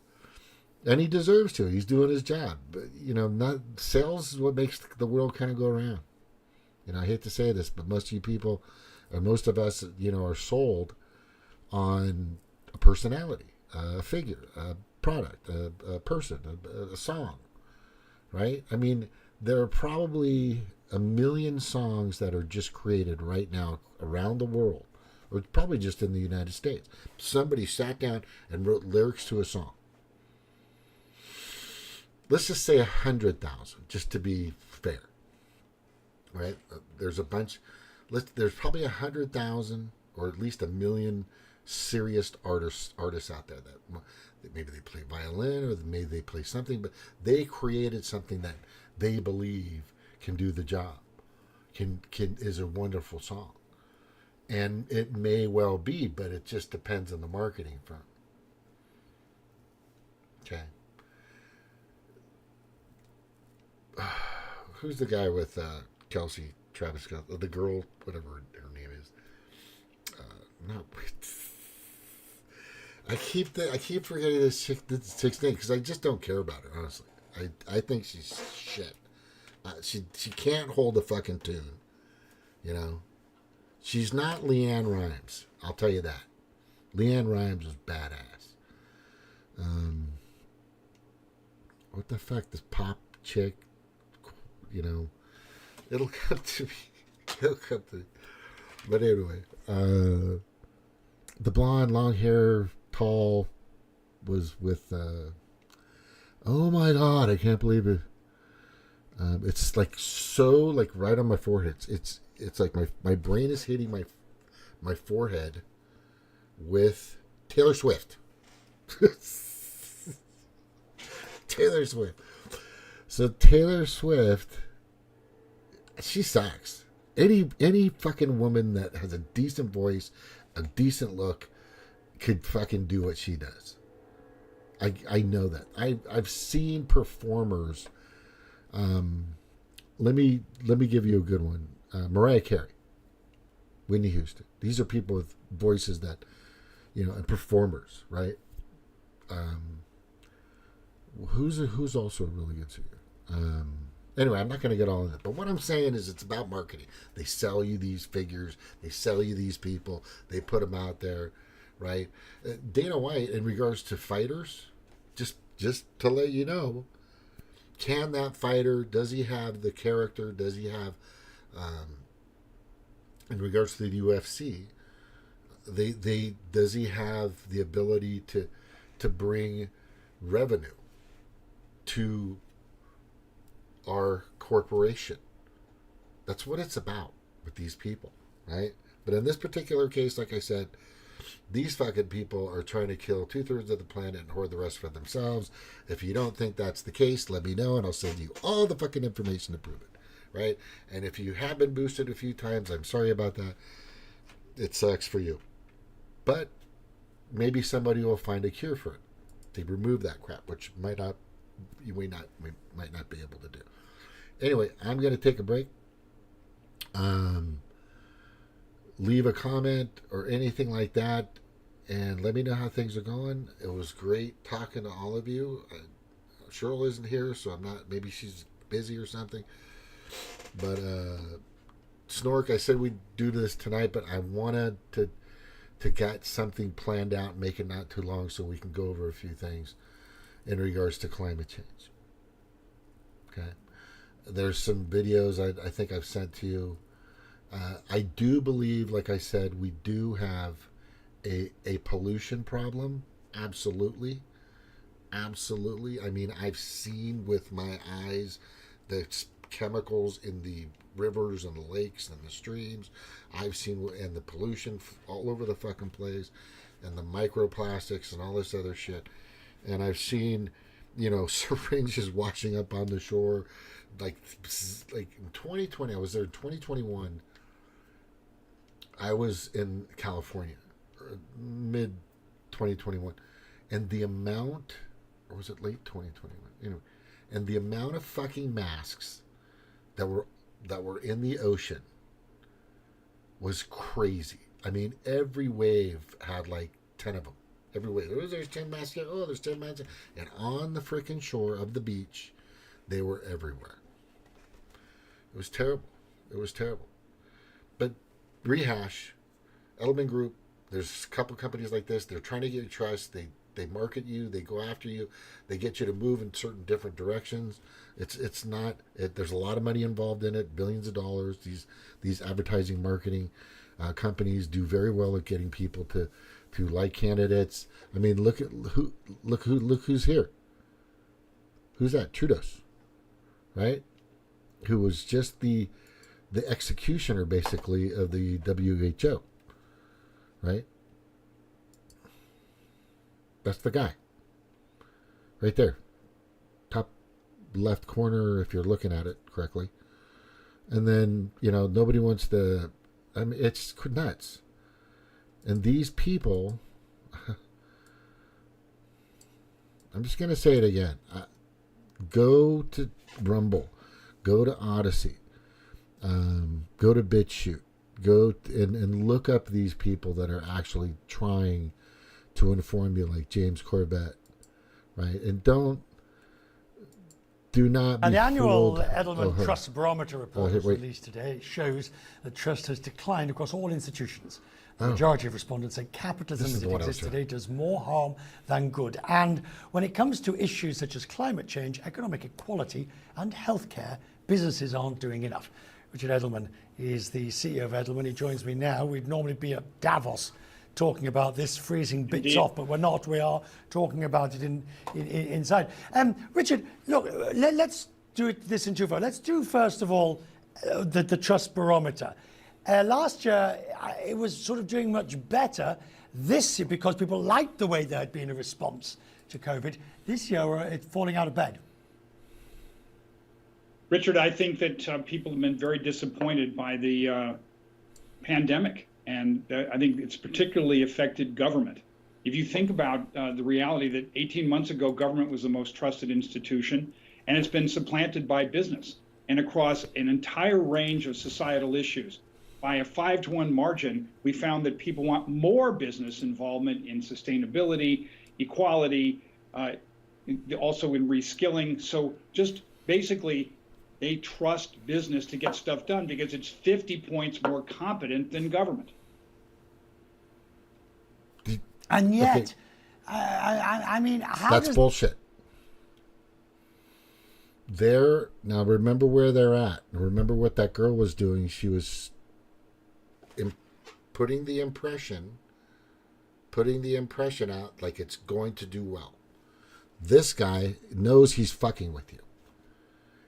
And he deserves to. He's doing his job. But not sales is what makes the world kind of go around. I hate to say this, but most of you people, or most of us, are sold on a personality, a figure, a product, a person, a song, right? I mean, there are probably 1 million songs that are just created right now around the world, or probably just in the United States. Somebody sat down and wrote lyrics to a song. Let's just say 100,000, just to be fair. Right? There's a bunch. There's probably 100,000 or at least 1 million serious artists out there that maybe they play violin or maybe they play something, but they created something that they believe can do the job. Is a wonderful song, and it may well be, but it just depends on the marketing front. Okay. Who's the guy with Kelsey, Travis Kelsey, the girl, whatever her name is? I keep forgetting this chick's name because I just don't care about her, honestly. I think she's shit. She can't hold a fucking tune, She's not Leanne Rimes. I'll tell you that. Leanne Rimes was badass. What the fuck? This pop chick. It'll come to me. But anyway, the blonde, long hair, tall, was with. Oh my god! I can't believe it. It's so right on my forehead. It's like my brain is hitting my forehead with Taylor Swift. Taylor Swift. So Taylor Swift, she sucks. Any fucking woman that has a decent voice, a decent look, could fucking do what she does. I know that. I've seen performers. Let me give you a good one. Mariah Carey, Whitney Houston. These are people with voices that, and performers, right? who's also a really good singer. Anyway, I'm not going to get all in it, but what I'm saying is it's about marketing. They sell you these figures, they sell you these people, they put them out there, right? Dana White, in regards to fighters, just to let you know, can that fighter, does he have the character, does he have, in regards to the UFC, does he have the ability to bring revenue to our corporation? That's what it's about with these people, right? But in this particular case, like I said, these fucking people are trying to kill 2/3 of the planet and hoard the rest for themselves. If you don't think that's the case, let me know and I'll send you all the fucking information to prove it, right? And if you have been boosted a few times, I'm sorry about that. It sucks for you. But maybe somebody will find a cure for it. They remove that crap, which we might not be able to do. Anyway, I'm going to take a break. Leave a comment or anything like that, and let me know how things are going. It was great talking to all of you. Cheryl isn't here, so I'm not. Maybe she's busy or something. But Snork, I said we'd do this tonight, but I wanted to get something planned out and make it not too long so we can go over a few things in regards to climate change. Okay. There's some videos I think I've sent to you. I do believe, like I said, we do have a pollution problem. Absolutely. Absolutely. I mean, I've seen with my eyes the chemicals in the rivers and the lakes and the streams. I've seen, and the pollution all over the fucking place, and the microplastics and all this other shit. And I've seen, syringes washing up on the shore. Like in 2020, I was there in 2021. I was in California, mid 2021, and the amount, or was it late 2021? Anyway, and the amount of fucking masks that were in the ocean was crazy. I mean, every wave had like 10 of them. Every wave. There's 10 masks here. Oh, there's 10 masks here. And on the freaking shore of the beach, they were everywhere. It was terrible. It was terrible. But rehash, Edelman Group, there's a couple companies like this. They're trying to get your trust. They market you. They go after you. They get you to move in certain different directions. It's not. There's a lot of money involved in it. Billions of dollars. These advertising marketing companies do very well at getting people to like candidates. I mean, look who's here. Who's that? Trudeau's, right? Who was just the executioner, basically, of the WHO, right? That's the guy. Right there. Top left corner, if you're looking at it correctly. And then, nobody wants to... I mean, it's nuts. And these people... I'm just going to say it again. Go to Rumble. Go to Odyssey. Go to BitChute. Go and look up these people that are actually trying to inform you, like James Corbett, right? And do not be the annual fooled. Edelman Trust Barometer report was released today. It shows that trust has declined across all institutions. The majority of respondents say capitalism as it exists today does more harm than good. And when it comes to issues such as climate change, economic equality, and healthcare, businesses aren't doing enough. Richard Edelman is the CEO of Edelman. He joins me now. We'd normally be at Davos talking about this, freezing bits off, but we're not. We are talking about it inside. Richard, look, let's do this in two parts. Let's do, first of all, the Trust Barometer. Last year, it was sort of doing much better. This year, because people liked the way there had been a response to COVID, this year it's falling out of bed. Richard, I think that people have been very disappointed by the pandemic, and I think it's particularly affected government. If you think about the reality that 18 months ago, government was the most trusted institution, and it's been supplanted by business, and across an entire range of societal issues. By a 5-to-1 margin, we found that people want more business involvement in sustainability, equality, also in reskilling. So just basically, they trust business to get stuff done because it's 50 points more competent than government. And yet, Okay. I mean, how That's does... bullshit. Now remember where they're at. Remember what that girl was doing. She was putting the impression out like it's going to do well. This guy knows he's fucking with you.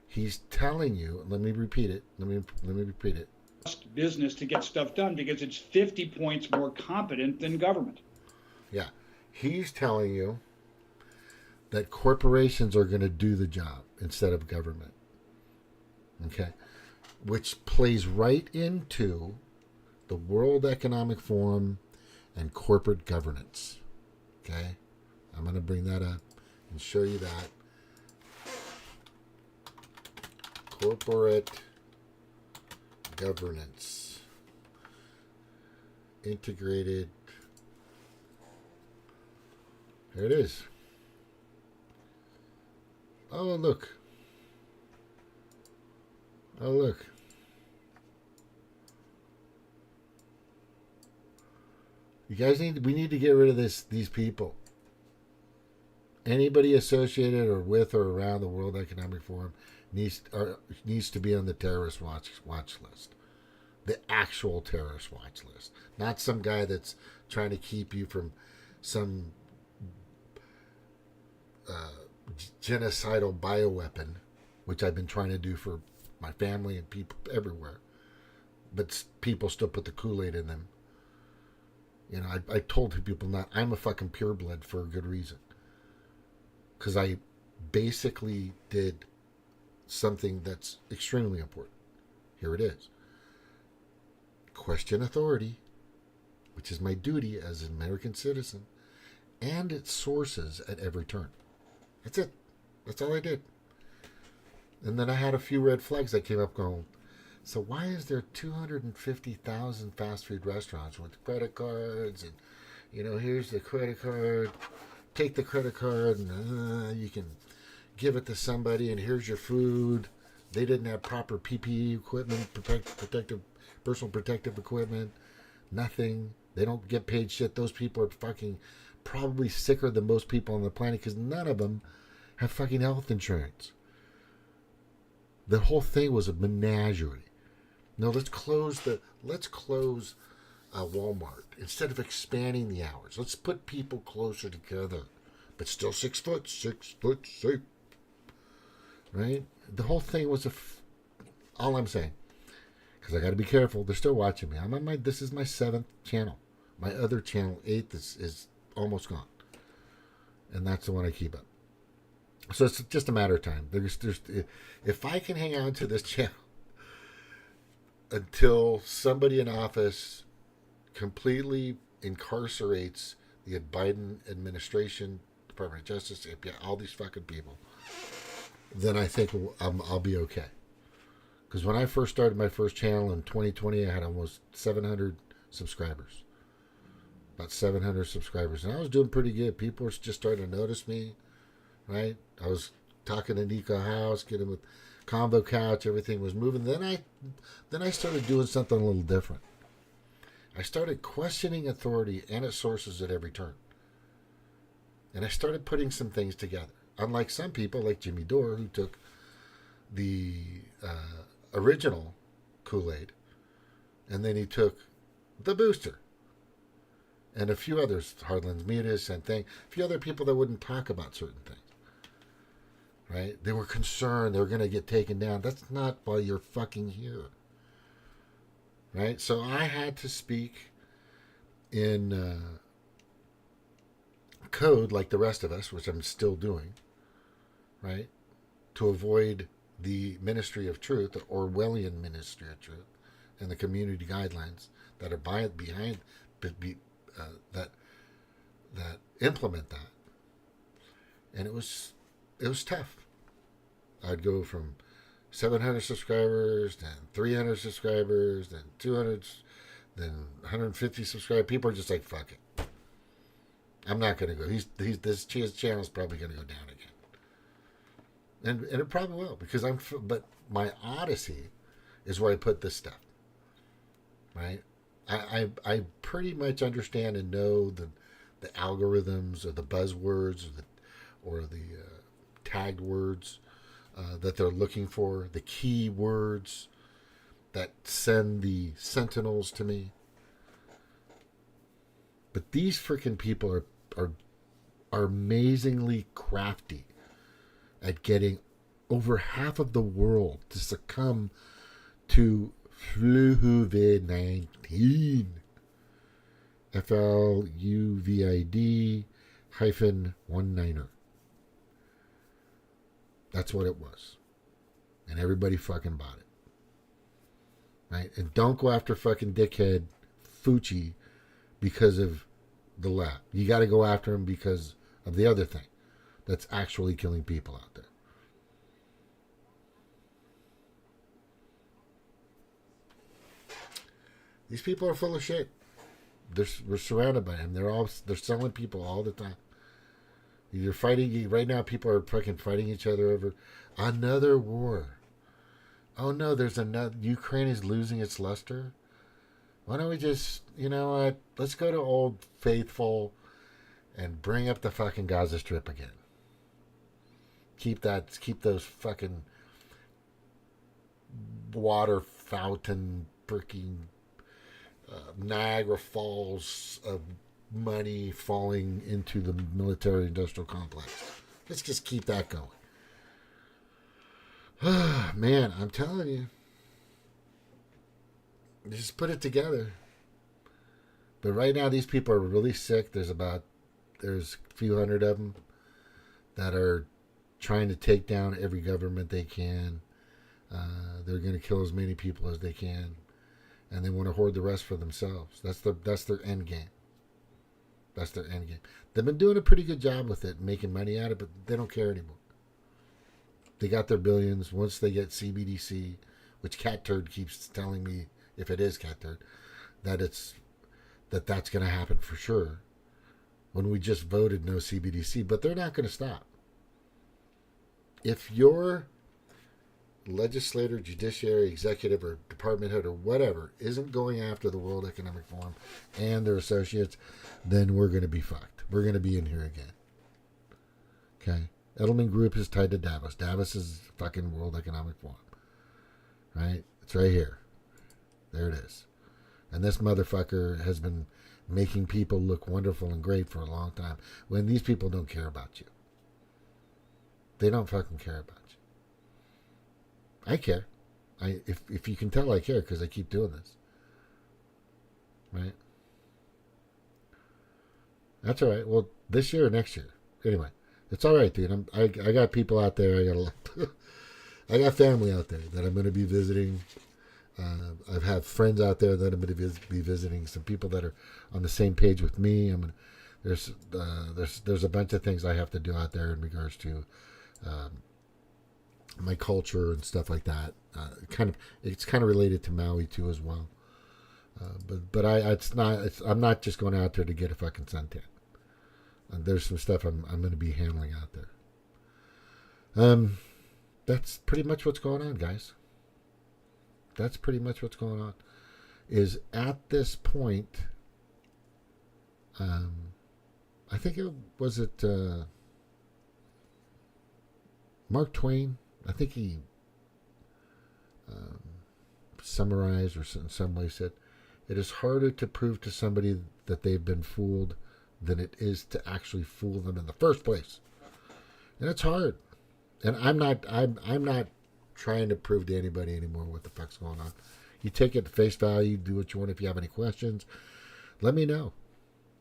He's telling you, let me repeat it. Let me repeat it. Business to get stuff done because it's 50 points more competent than government. Yeah. He's telling you that corporations are going to do the job instead of government. Okay? Which plays right into the World Economic Forum and corporate governance. Okay? I'm going to bring that up and show you that. Corporate governance. Integrated. There it is. Oh, look. Oh, look. You guys we need to get rid of these people. Anybody associated or with or around the World Economic Forum needs to be on the terrorist watch list. The actual terrorist watch list. Not some guy that's trying to keep you from some genocidal bioweapon, which I've been trying to do for my family and people everywhere. But people still put the Kool-Aid in them. You know, I told people I'm a fucking pureblood for a good reason. Because I basically did something that's extremely important. Here it is. Question authority, which is my duty as an American citizen, and its sources at every turn. That's it. That's all I did. And then I had a few red flags that came up going, so why is there 250,000 fast food restaurants with credit cards and, you know, here's the credit card, take the credit card and you can give it to somebody and here's your food. They didn't have proper PPE equipment, personal protective equipment, nothing. They don't get paid shit. Those people are fucking probably sicker than most people on the planet because none of them have fucking health insurance. The whole thing was a menagerie. No, let's close Walmart instead of expanding the hours. Let's put people closer together, but still 6 foot safe. Right? The whole thing was all I'm saying, because I got to be careful. They're still watching me. This is my 7th channel. My other channel, 8th, is almost gone, and that's the one I keep up. So it's just a matter of time. If I can hang on to this channel until somebody in office completely incarcerates the Biden administration, Department of Justice, FBI, all these fucking people, then I think I'll be okay. Because when I first started my first channel in 2020, I had almost 700 subscribers. About 700 subscribers. And I was doing pretty good. People were just starting to notice me, right? I was talking to Nico House, getting with Combo Couch, everything was moving. Then I started doing something a little different. I started questioning authority and its sources at every turn. And I started putting some things together. Unlike some people like Jimmy Dore, who took the original Kool-Aid, and then he took the booster. And a few others, Hardlands Mutis and a few other people that wouldn't talk about certain things. Right? They were concerned they were going to get taken down. That's not why you're fucking here. Right? So I had to speak in code like the rest of us, which I'm still doing, right? To avoid the Ministry of Truth, the Orwellian Ministry of Truth, and the community guidelines that are behind that implement that. And it was tough. I'd go from 700 subscribers, then 300 subscribers, then 200, then 150 subscribers. People are just like, fuck it. I'm not going to go. This channel is probably going to go down again. And it probably will, because but my odyssey is where I put this stuff, right? I pretty much understand and know the algorithms or the buzzwords or the tagged words that they're looking for, the key words that send the sentinels to me. But these freaking people are amazingly crafty at getting over half of the world to succumb to COVID-19. FLUVID-19. That's what it was. And everybody fucking bought it. Right? And don't go after fucking dickhead Fauci because of the lab. You got to go after him because of the other thing that's actually killing people out there. These people are full of shit. We're surrounded by them. They're selling people all the time. You're fighting right now. People are fucking fighting each other over another war. Oh no, there's another. Ukraine is losing its luster. Why don't we just, you know what? Let's go to Old Faithful and bring up the fucking Gaza Strip again. Keep those fucking water fountain freaking Niagara Falls of money falling into the military-industrial complex. Let's just keep that going. Man, I'm telling you. Just put it together. But right now, these people are really sick. There's a few hundred of them that are trying to take down every government they can. They're going to kill as many people as they can. And they want to hoard the rest for themselves. That's their end game. That's their end game. They've been doing a pretty good job with it, making money at it, but they don't care anymore. They got their billions. Once they get CBDC, which Cat Turd keeps telling me, if it is Cat Turd, that's going to happen for sure. When we just voted no CBDC, but they're not going to stop. If your legislator, judiciary, executive, or department head, or whatever, isn't going after the World Economic Forum and their associates, then we're going to be fucked. We're going to be in here again. Okay? Edelman Group is tied to Davos. Davos is fucking World Economic Forum. Right? It's right here. There it is. And this motherfucker has been making people look wonderful and great for a long time when these people don't care about you. They don't fucking care about you. I care. If you can tell, I care because I keep doing this. Right? That's all right. Well, this year or next year. Anyway, it's all right, dude. I got people out there. I got family out there that I'm going to be visiting. I've had friends out there that I'm going to be visiting. Some people that are on the same page with me. There's a bunch of things I have to do out there in regards to my culture and stuff like that. It's kind of related to Maui too as well. But I'm not just going out there to get a fucking suntan. There's some stuff I'm going to be handling out there. That's pretty much what's going on, guys. That's pretty much what's going on. Is at this point, I think Mark Twain. I think he summarized or in some way said, "It is harder to prove to somebody that they've been fooled than it is to actually fool them in the first place." And it's hard. And I'm not trying to prove to anybody anymore what the fuck's going on. You take it at face value, do what you want. If you have any questions, let me know.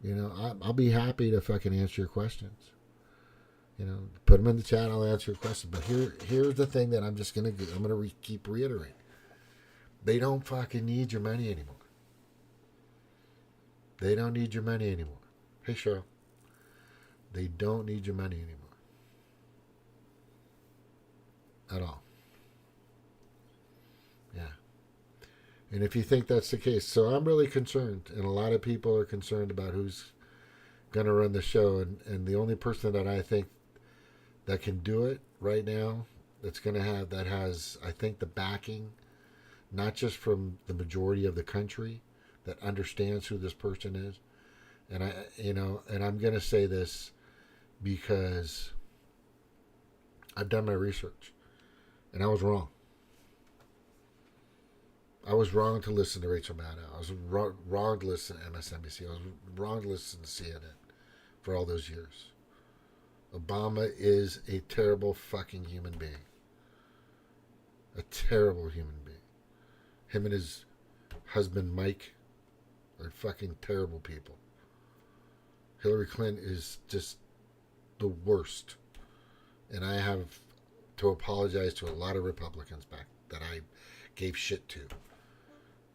You know, I'll be happy to fucking answer your questions. You know, put them in the chat. I'll answer your questions. But here's the thing that I'm gonna keep reiterating. They don't fucking need your money anymore. They don't need your money anymore. Hey, Cheryl. They don't need your money anymore. At all. Yeah. And if you think that's the case, so I'm really concerned, and a lot of people are concerned about who's going to run the show, and the only person that I think that can do it right now that's going to have, that has, I think, the backing, not just from the majority of the country that understands who this person is. And and I'm going to say this because I've done my research and I was wrong. I was wrong to listen to Rachel Maddow. I was wrong to listen to MSNBC. I was wrong to listen to CNN for all those years. Obama is a terrible fucking human being. A terrible human being. Him and his husband Mike are fucking terrible people. Hillary Clinton is just the worst. And I have to apologize to a lot of Republicans back that I gave shit to.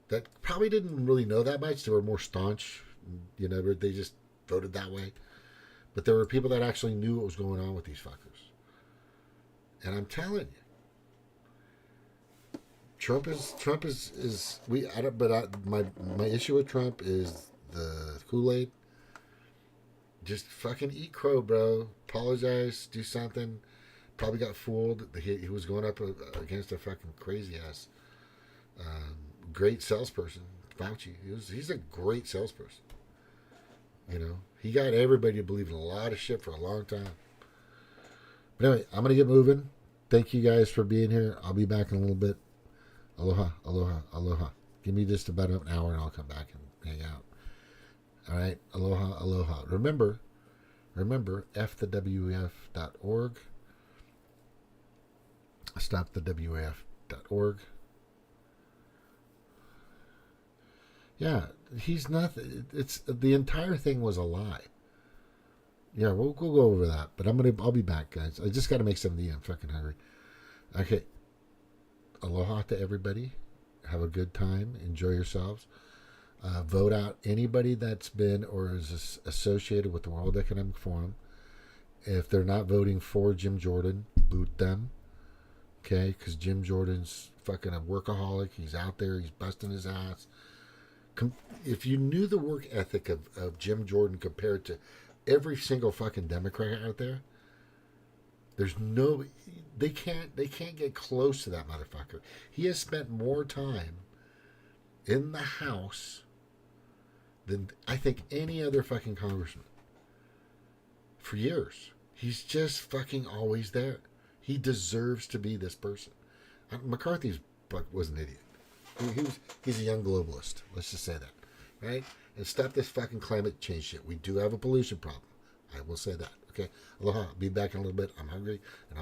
That probably didn't really know that much. They were more staunch. They just voted that way. But there were people that actually knew what was going on with these fuckers. And I'm telling you, my issue with Trump is the Kool-Aid. Just fucking eat crow, bro. Apologize, do something. Probably got fooled. He was going up against a fucking crazy ass great salesperson, Fauci. He's a great salesperson. He got everybody to believe in a lot of shit for a long time. But anyway, I'm gonna get moving. Thank you guys for being here. I'll be back in a little bit. Aloha, aloha, aloha. Give me just about an hour and I'll come back and hang out. All right, aloha, aloha. Remember, FTheWF.org. StopTheWF.org. Yeah, he's not. It's the entire thing was a lie. Yeah, we'll go over that, but I'll be back, guys. I just got to make something to eat. I'm fucking hungry. Okay. Aloha to everybody. Have a good time. Enjoy yourselves. Vote out anybody that's been or is associated with the World Economic Forum. If they're not voting for Jim Jordan, boot them. Okay, because Jim Jordan's fucking a workaholic. He's out there. He's busting his ass. If you knew the work ethic of Jim Jordan compared to every single fucking Democrat out there, they can't get close to that motherfucker. He has spent more time in the House than I think any other fucking congressman for years. He's just fucking always there. He deserves to be this person. McCarthy was an idiot. He's a young globalist. Let's just say that, right? And stop this fucking climate change shit. We do have a pollution problem. I will say that. Okay, aloha. Be back in a little bit. I'm hungry and I'm